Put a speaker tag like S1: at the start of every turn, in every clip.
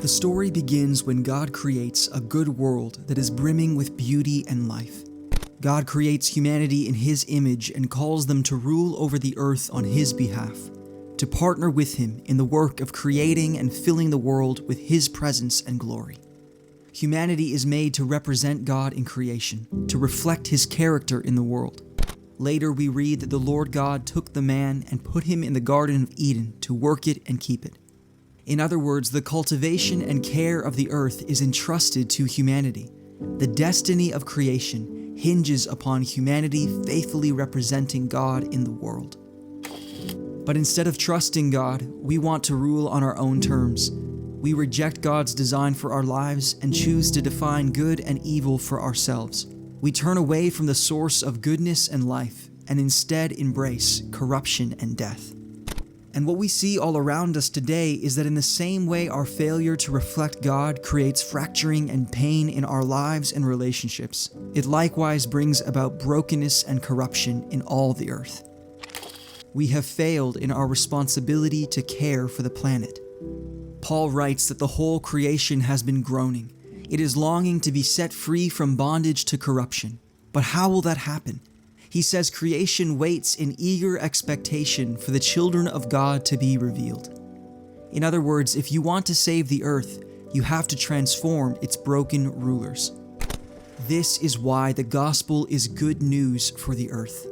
S1: The story begins when God creates a good world that is brimming with beauty and life. God creates humanity in His image and calls them to rule over the earth on His behalf, to partner with Him in the work of creating and filling the world with His presence and glory. Humanity is made to represent God in creation, to reflect His character in the world. Later we read that the Lord God took the man and put him in the Garden of Eden to work it and keep it. In other words, the cultivation and care of the earth is entrusted to humanity. The destiny of creation hinges upon humanity faithfully representing God in the world. But instead of trusting God, we want to rule on our own terms. We reject God's design for our lives and choose to define good and evil for ourselves. We turn away from the source of goodness and life and instead embrace corruption and death. And what we see all around us today is that in the same way our failure to reflect God creates fracturing and pain in our lives and relationships, it likewise brings about brokenness and corruption in all the earth. We have failed in our responsibility to care for the planet. Paul writes that the whole creation has been groaning. It is longing to be set free from bondage to corruption. But how will that happen? He says creation waits in eager expectation for the children of God to be revealed. In other words, if you want to save the earth, you have to transform its broken rulers. This is why the gospel is good news for the earth.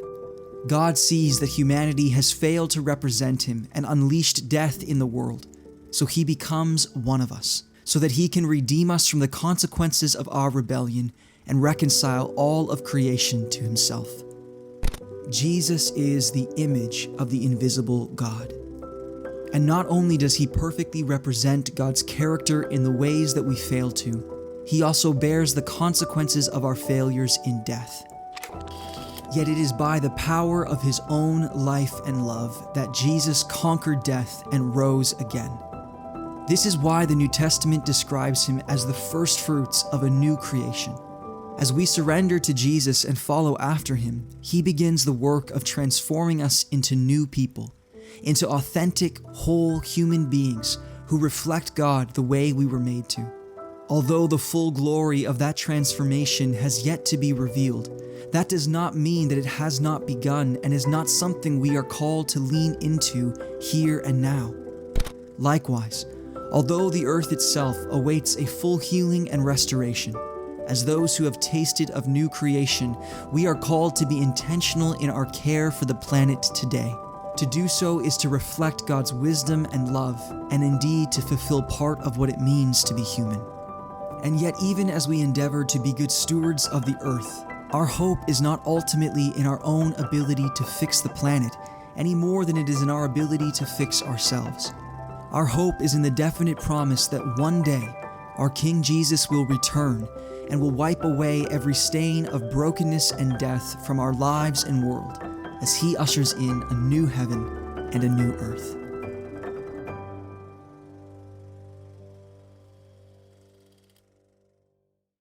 S1: God sees that humanity has failed to represent Him and unleashed death in the world. So He becomes one of us, so that He can redeem us from the consequences of our rebellion and reconcile all of creation to Himself. Jesus is the image of the invisible God. And not only does He perfectly represent God's character in the ways that we fail to, He also bears the consequences of our failures in death. Yet it is by the power of His own life and love that Jesus conquered death and rose again. This is why the New Testament describes Him as the first fruits of a new creation. As we surrender to Jesus and follow after Him, He begins the work of transforming us into new people, into authentic, whole human beings who reflect God the way we were made to. Although the full glory of that transformation has yet to be revealed, that does not mean that it has not begun and is not something we are called to lean into here and now. Likewise, although the earth itself awaits a full healing and restoration, as those who have tasted of new creation, we are called to be intentional in our care for the planet today. To do so is to reflect God's wisdom and love, and indeed to fulfill part of what it means to be human. And yet, even as we endeavor to be good stewards of the earth, our hope is not ultimately in our own ability to fix the planet, any more than it is in our ability to fix ourselves. Our hope is in the definite promise that one day, our King Jesus will return and will wipe away every stain of brokenness and death from our lives and world as He ushers in a new heaven and a new earth.